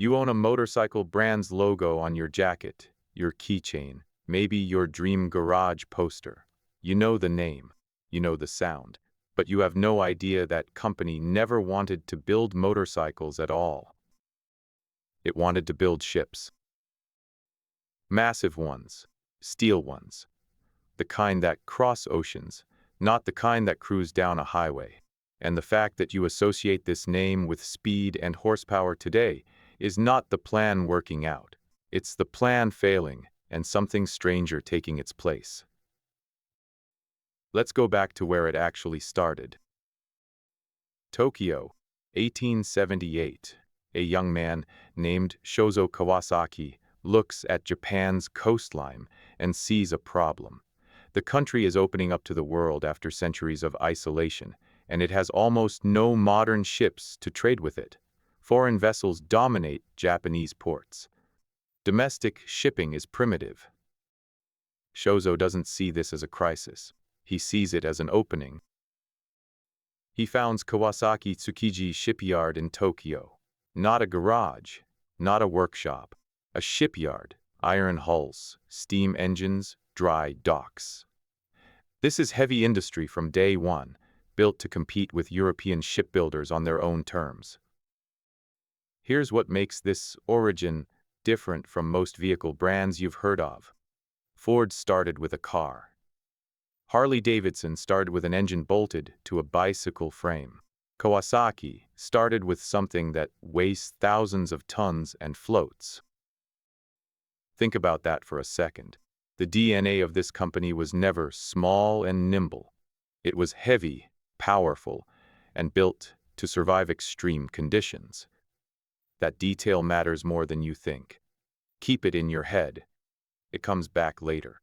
You own a motorcycle brand's logo on your jacket, your keychain, maybe your dream garage poster. You know the name, you know the sound, but you have no idea that company never wanted to build motorcycles at all. It wanted to build ships. Massive ones, steel ones, the kind that cross oceans, not the kind that cruise down a highway. And the fact that you associate this name with speed and horsepower today is not the plan working out. It's the plan failing and something stranger taking its place. Let's go back to where it actually started. Tokyo, 1878. A young man named Shozo Kawasaki looks at Japan's coastline and sees a problem. The country is opening up to the world after centuries of isolation, and it has almost no modern ships to trade with it. Foreign vessels dominate Japanese ports. Domestic shipping is primitive. Shozo doesn't see this as a crisis. He sees it as an opening. He founds Kawasaki Tsukiji Shipyard in Tokyo. Not a garage, not a workshop, a shipyard, iron hulls, steam engines, dry docks. This is heavy industry from day one, built to compete with European shipbuilders on their own terms. Here's what makes this origin different from most vehicle brands you've heard of. Ford started with a car. Harley-Davidson started with an engine bolted to a bicycle frame. Kawasaki started with something that weighs thousands of tons and floats. Think about that for a second. The DNA of this company was never small and nimble. It was heavy, powerful, and built to survive extreme conditions. That detail matters more than you think. Keep it in your head. It comes back later.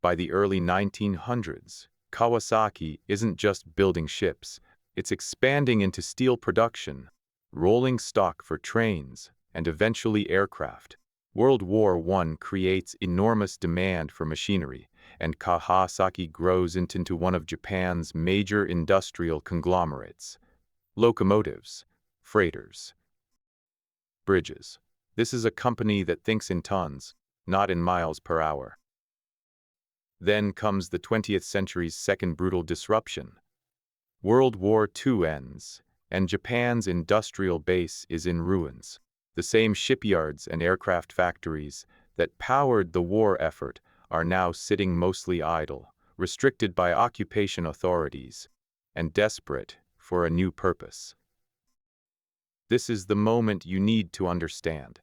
By the early 1900s, Kawasaki isn't just building ships, it's expanding into steel production, rolling stock for trains, and eventually aircraft. World War I creates enormous demand for machinery, and Kawasaki grows into one of Japan's major industrial conglomerates. Locomotives, freighters, bridges. This is a company that thinks in tons, not in miles per hour. Then comes the 20th century's second brutal disruption. World War II ends, and Japan's industrial base is in ruins. The same shipyards and aircraft factories that powered the war effort are now sitting mostly idle, restricted by occupation authorities, and desperate for a new purpose. This is the moment you need to understand.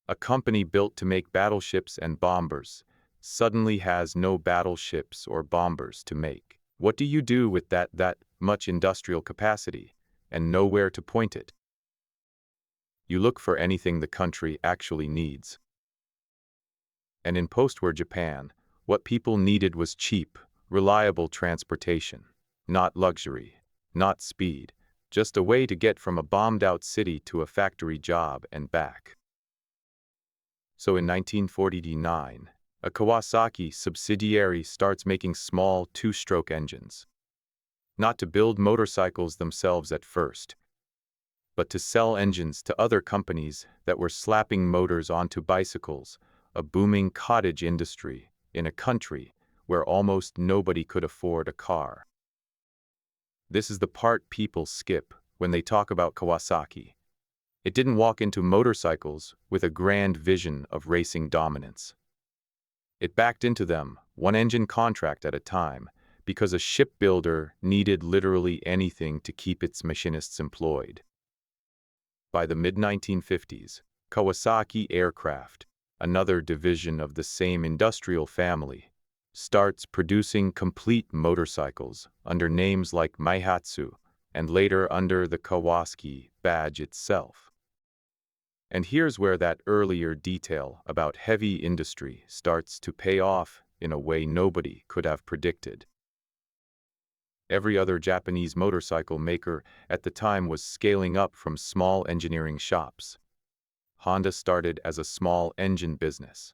A company built to make battleships and bombers suddenly has no battleships or bombers to make. What do you do with that much industrial capacity and nowhere to point it? You look for anything the country actually needs. And in post-war Japan, what people needed was cheap, reliable transportation. Not luxury, not speed, just a way to get from a bombed-out city to a factory job and back. So in 1949, a Kawasaki subsidiary starts making small two-stroke engines. Not to build motorcycles themselves at first, but to sell engines to other companies that were slapping motors onto bicycles, a booming cottage industry in a country where almost nobody could afford a car. This is the part people skip when they talk about Kawasaki. It didn't walk into motorcycles with a grand vision of racing dominance. It backed into them, one engine contract at a time, because a shipbuilder needed literally anything to keep its machinists employed. By the mid-1950s, Kawasaki Aircraft, another division of the same industrial family, starts producing complete motorcycles under names like Maihatsu and later under the Kawasaki badge itself. And here's where that earlier detail about heavy industry starts to pay off in a way nobody could have predicted. Every other Japanese motorcycle maker at the time was scaling up from small engineering shops. Honda started as a small engine business.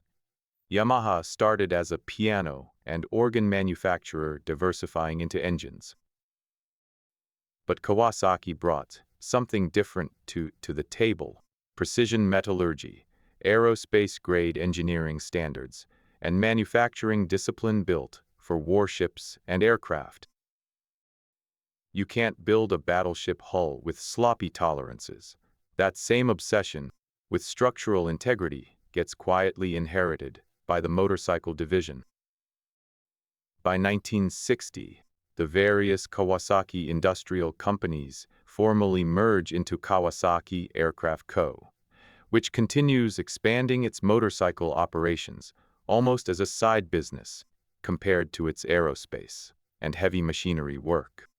Yamaha started as a piano and organ manufacturer diversifying into engines. But Kawasaki brought something different to the table. precision metallurgy, aerospace-grade engineering standards, and manufacturing discipline built for warships and aircraft. You can't build a battleship hull with sloppy tolerances. That same obsession with structural integrity gets quietly inherited by the motorcycle division. By 1960, the various Kawasaki industrial companies formally merge into Kawasaki Aircraft Co., which continues expanding its motorcycle operations almost as a side business compared to its aerospace and heavy machinery work.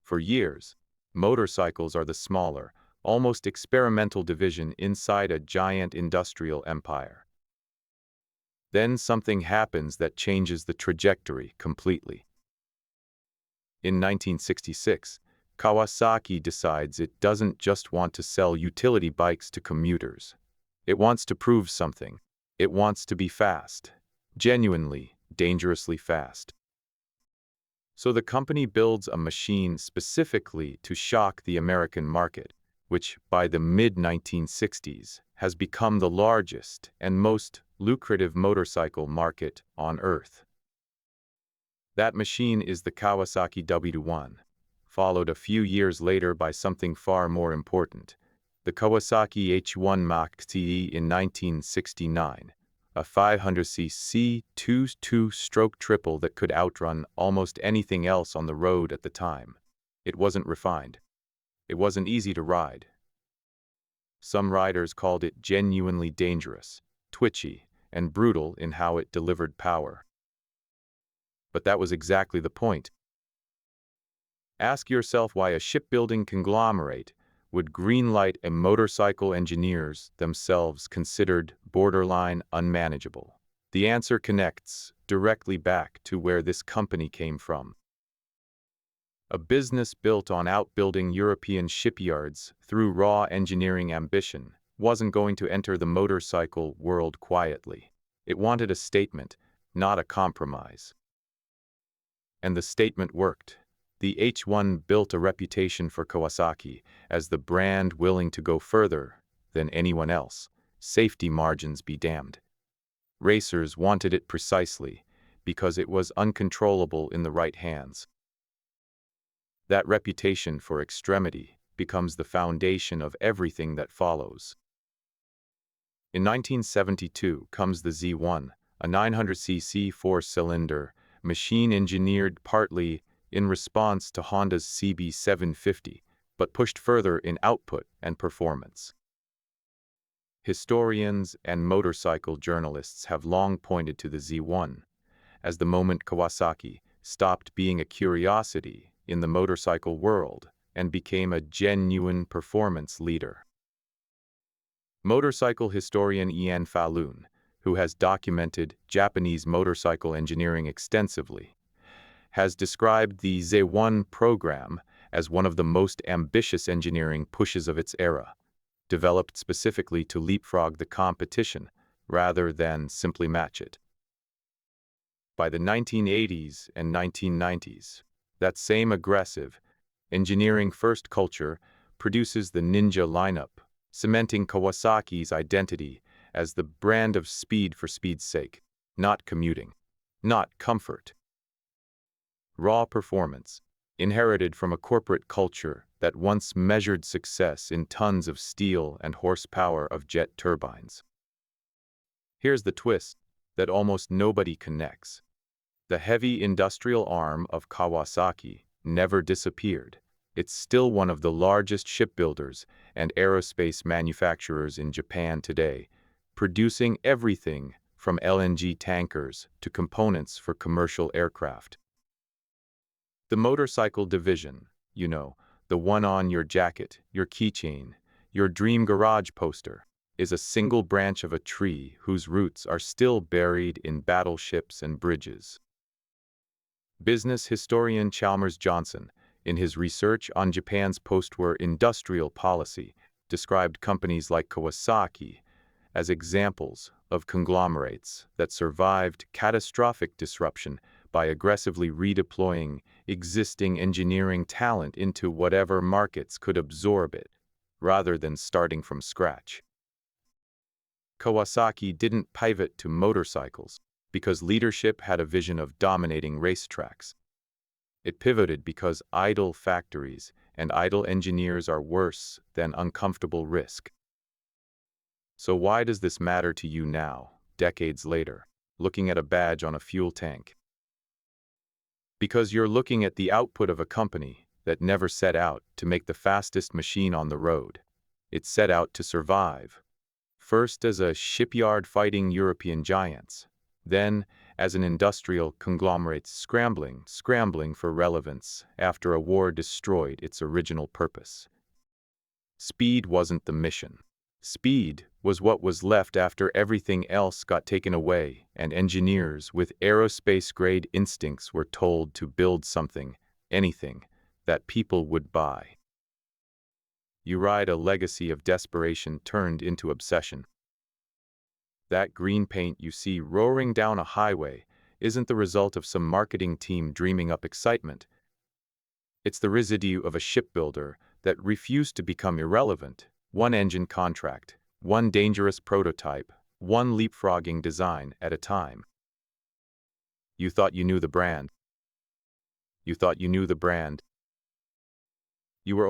For years, motorcycles are the smaller, almost experimental division inside a giant industrial empire. Then something happens that changes the trajectory completely. In 1966, Kawasaki decides it doesn't just want to sell utility bikes to commuters. It wants to prove something. It wants to be fast, genuinely, dangerously fast. So the company builds a machine specifically to shock the American market, which by the mid-1960s has become the largest and most lucrative motorcycle market on Earth. That machine is the Kawasaki W1, followed a few years later by something far more important, the Kawasaki H1 Mach-Te in 1969, a 500cc two-stroke triple that could outrun almost anything else on the road at the time. It wasn't refined. It wasn't easy to ride. Some riders called it genuinely dangerous, twitchy, and brutal in how it delivered power. But that was exactly the point. Ask yourself why a shipbuilding conglomerate would greenlight a motorcycle engineers themselves considered borderline unmanageable. The answer connects directly back to where this company came from. A business built on outbuilding European shipyards through raw engineering ambition wasn't going to enter the motorcycle world quietly. It wanted a statement, not a compromise. And the statement worked. The H1 built a reputation for Kawasaki as the brand willing to go further than anyone else, safety margins be damned. Racers wanted it precisely because it was uncontrollable in the right hands. That reputation for extremity becomes the foundation of everything that follows. In 1972 comes the Z1, a 900cc four-cylinder machine engineered partly in response to Honda's CB750, but pushed further in output and performance. Historians and motorcycle journalists have long pointed to the Z1 as the moment Kawasaki stopped being a curiosity in the motorcycle world and became a genuine performance leader. Motorcycle historian Ian Falloon, who has documented Japanese motorcycle engineering extensively, has described the Z1 program as one of the most ambitious engineering pushes of its era, developed specifically to leapfrog the competition rather than simply match it. By the 1980s and 1990s, that same aggressive, engineering-first culture produces the Ninja lineup, cementing Kawasaki's identity as the brand of speed for speed's sake, not commuting, not comfort. Raw performance, inherited from a corporate culture that once measured success in tons of steel and horsepower of jet turbines. Here's the twist that almost nobody connects. The heavy industrial arm of Kawasaki never disappeared. It's still one of the largest shipbuilders and aerospace manufacturers in Japan today, producing everything from LNG tankers to components for commercial aircraft. The motorcycle division, the one on your jacket, your keychain, your dream garage poster, is a single branch of a tree whose roots are still buried in battleships and bridges. Business historian Chalmers Johnson, in his research on Japan's post-war industrial policy, described companies like Kawasaki as examples of conglomerates that survived catastrophic disruption by aggressively redeploying existing engineering talent into whatever markets could absorb it, rather than starting from scratch. Kawasaki didn't pivot to motorcycles because leadership had a vision of dominating racetracks. It pivoted because idle factories and idle engineers are worse than uncomfortable risk. So why does this matter to you now, decades later, looking at a badge on a fuel tank? Because you're looking at the output of a company that never set out to make the fastest machine on the road. It set out to survive. First as a shipyard fighting European giants, then as an industrial conglomerate scrambling for relevance after a war destroyed its original purpose. Speed wasn't the mission. Speed was what was left after everything else got taken away, and engineers with aerospace-grade instincts were told to build something, anything, that people would buy. You ride a legacy of desperation turned into obsession. That green paint you see roaring down a highway isn't the result of some marketing team dreaming up excitement. It's the residue of a shipbuilder that refused to become irrelevant. One engine contract, one dangerous prototype, one leapfrogging design at a time. You thought you knew the brand. You thought you knew the brand. You were